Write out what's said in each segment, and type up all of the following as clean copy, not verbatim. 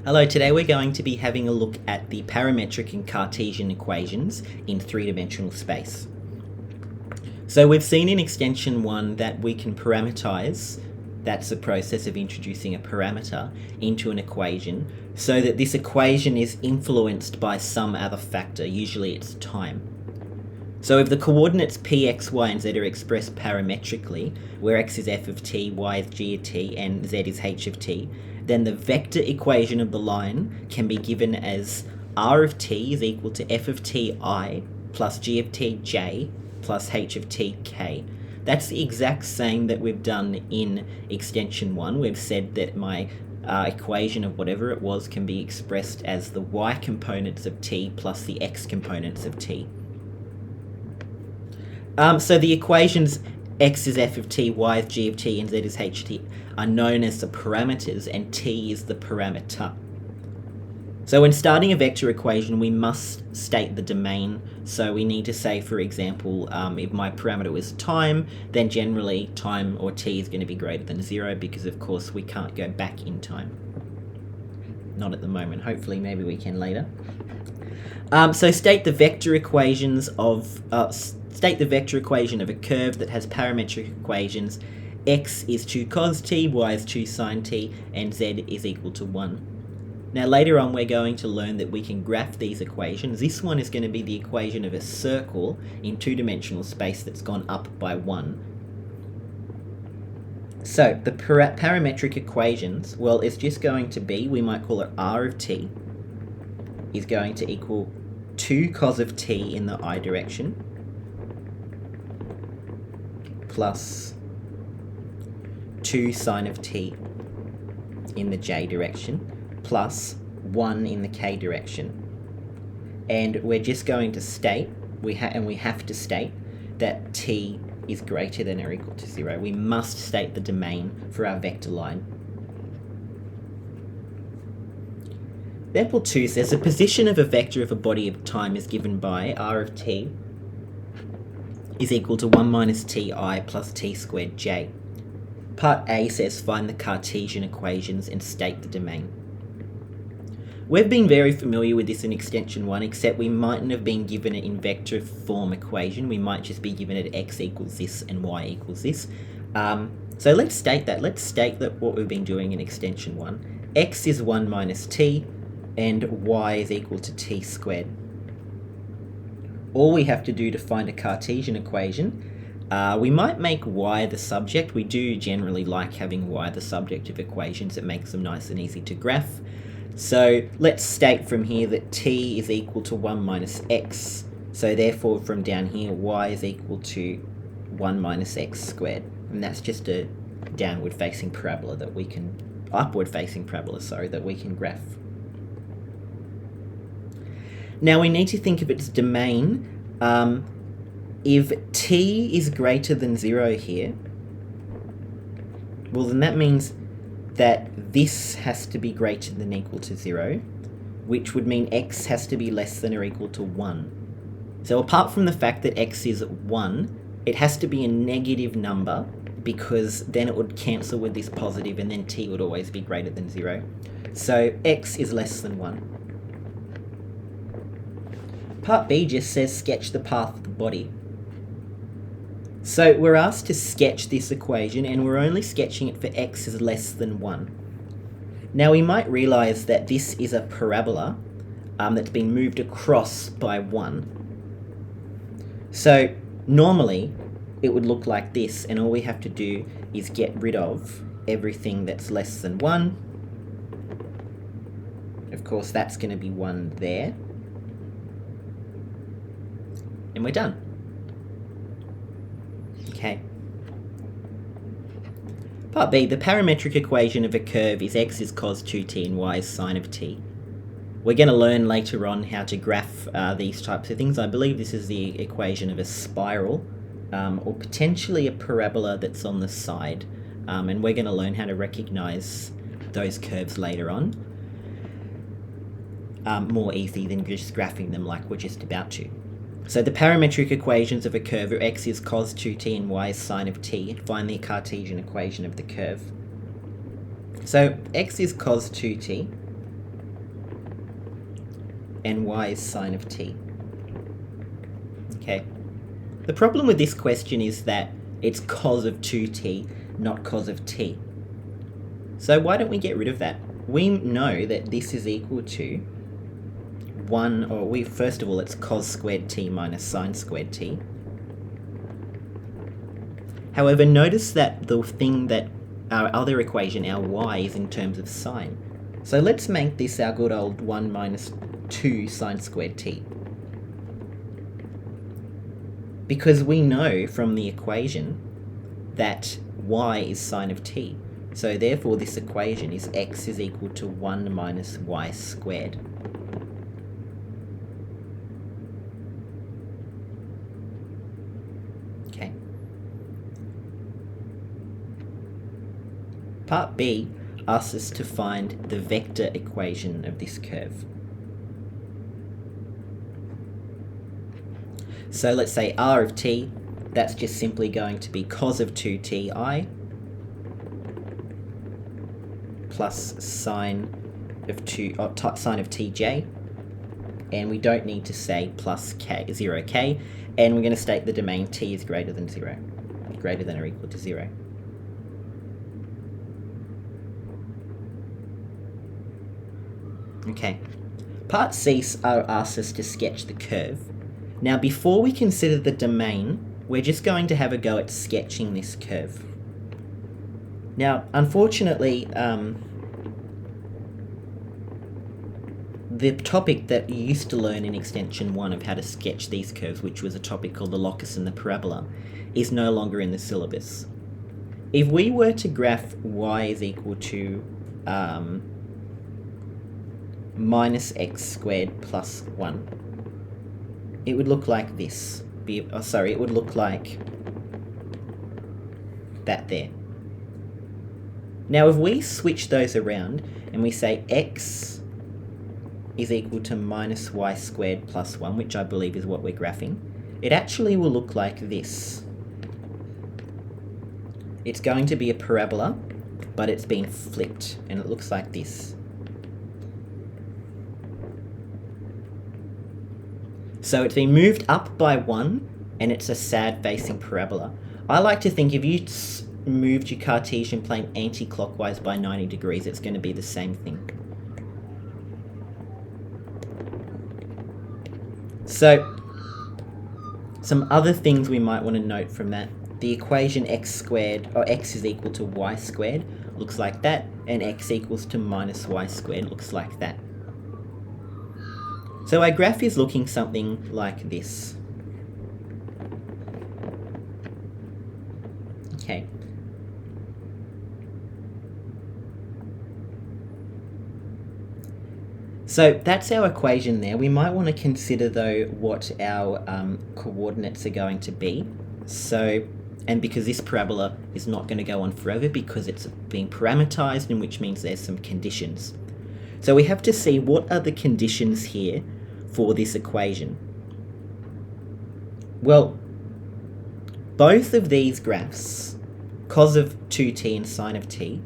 Hello, today we're going to be having a look at the parametric and Cartesian equations in three-dimensional space. So we've seen in extension 1 that we can parameterize, that's the process of introducing a parameter into an equation, so that this equation is influenced by some other factor, usually it's time. So if the coordinates p, x, y, and z are expressed parametrically, where x is f of t, y is g of t, and z is h of t, then the vector equation of the line can be given as r of t is equal to f of t I plus g of t j plus h of t k. That's the exact same that we've done in extension 1. We've said that my equation of whatever it was can be expressed as the y components of t plus the x components of t. So the equations x is f of t, y is g of t, and z is h of t are known as the parameters, and t is the parameter. So when starting a vector equation, we must state the domain. So we need to say, for example, if my parameter was time, then generally time or t is going to be greater than 0 because, of course, we can't go back in time. Not at the moment. Hopefully, maybe we can later. So state the vector equations of state the vector equation of a curve that has parametric equations. X is 2 cos t, y is 2 sin t, and z is equal to 1. Now later on we're going to learn that we can graph these equations. This one is going to be the equation of a circle in two-dimensional space that's gone up by 1. So the parametric equations, well, it's just going to be, we might call it r of t, is going to equal 2 cos of t in the I direction plus 2 sine of t in the j direction plus 1 in the k direction. And we're just going to state, we have to state that t is greater than or equal to 0. We must state the domain for our vector line. Example 2 says the position of a vector of a body of time is given by r of t is equal to 1 minus ti plus t squared j. Part A says find the Cartesian equations and state the domain. We've been very familiar with this in extension 1, except we mightn't have been given it in vector form equation. We might just be given it x equals this and y equals this. So let's state that. Let's state that what we've been doing in extension 1. X is 1 minus t and y is equal to t squared. All we have to do to find a Cartesian equation, we might make y the subject. We do generally like having y the subject of equations. It makes them nice and easy to graph. So let's state from here that t is equal to 1 minus x. So therefore from down here, y is equal to 1 minus x squared. And that's just a downward facing parabola that we can, upward facing parabola, sorry, that we can graph. Now we need to think of its domain. If t is greater than 0 here, well then that means that this has to be greater than or equal to 0, which would mean x has to be less than or equal to 1. So apart from the fact that x is 1, it has to be a negative number because then it would cancel with this positive and then t would always be greater than 0. So x is less than 1. Part B just says sketch the path of the body. So we're asked to sketch this equation and we're only sketching it for x is less than 1. Now we might realise that this is a parabola that's been moved across by 1. So normally it would look like this, and all we have to do is get rid of everything that's less than 1. Of course that's going to be 1 there. And we're done. Okay. Part B, the parametric equation of a curve is x is cos 2t and y is sine of t. We're going to learn later on how to graph these types of things. I believe this is the equation of a spiral or potentially a parabola that's on the side. And we're going to learn how to recognize those curves later on more easy than just graphing them like we're just about to. So the parametric equations of a curve are x is cos 2t and y is sine of t. Find the Cartesian equation of the curve. So x is cos 2t and y is sine of t. Okay. The problem with this question is that it's cos of 2t, not cos of t. So why don't we get rid of that? We know that this is equal to 1, or first of all, it's cos squared t minus sine squared t. However, notice that the thing that our other equation, our y, is in terms of sine. So let's make this our good old 1 minus 2 sine squared t. Because we know from the equation that y is sine of t. So therefore this equation is x is equal to 1 minus y squared. Okay. Part B asks us to find the vector equation of this curve. So let's say r of t, that's just simply going to be cos of 2ti plus sine of tj, and we don't need to say plus 0k, and we're going to state the domain t is greater than 0, greater than or equal to 0. Okay, part C asks us to sketch the curve. Now before we consider the domain, we're just going to have a go at sketching this curve. Now unfortunately, the topic that you used to learn in Extension 1 of how to sketch these curves, which was a topic called the locus and the parabola, is no longer in the syllabus. If we were to graph y is equal to minus x squared plus 1, it would look like this. It would look like that there. Now if we switch those around and we say x is equal to minus y squared plus 1, which I believe is what we're graphing, it actually will look like this. It's going to be a parabola, but it's been flipped, and it looks like this. So it's been moved up by 1, and it's a sad-facing parabola. I like to think if you moved your Cartesian plane anti-clockwise by 90 degrees, it's going to be the same thing. So, some other things we might want to note from that. The equation x squared, or x is equal to y squared, looks like that, and x equals to minus y squared looks like that. So our graph is looking something like this. Okay. So that's our equation there. We might want to consider though what our coordinates are going to be. So, and because this parabola is not going to go on forever because it's being parameterized, and which means there's some conditions. So we have to see what are the conditions here for this equation. Well, both of these graphs, cos of 2t and sine of t,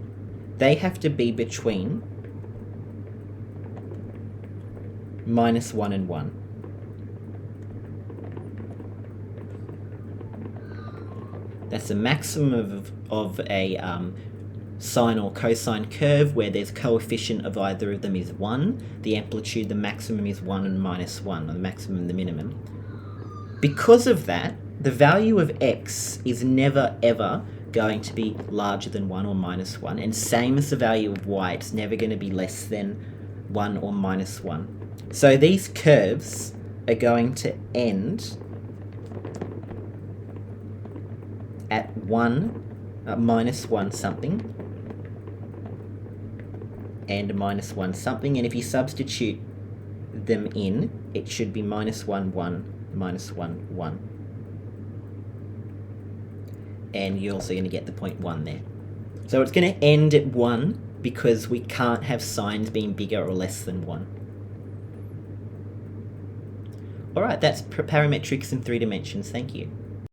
they have to be between minus 1 and 1. That's the maximum of a sine or cosine curve where there's coefficient of either of them is 1. The amplitude, the maximum is 1 and minus 1, or the maximum and the minimum. Because of that, the value of x is never ever going to be larger than 1 or minus 1, and same as the value of y, it's never going to be less than 1 or minus 1. So these curves are going to end at 1, minus 1 something, and minus 1 something, and if you substitute them in, it should be minus 1, 1, minus 1, 1. And you're also going to get the point 1 there. So it's going to end at 1 because we can't have sines being bigger or less than 1. Alright, that's parametrics in 3 dimensions. Thank you.